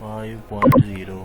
5.0،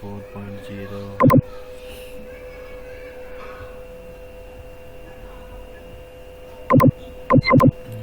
4.0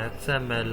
XML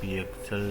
PXL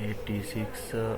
86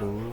2،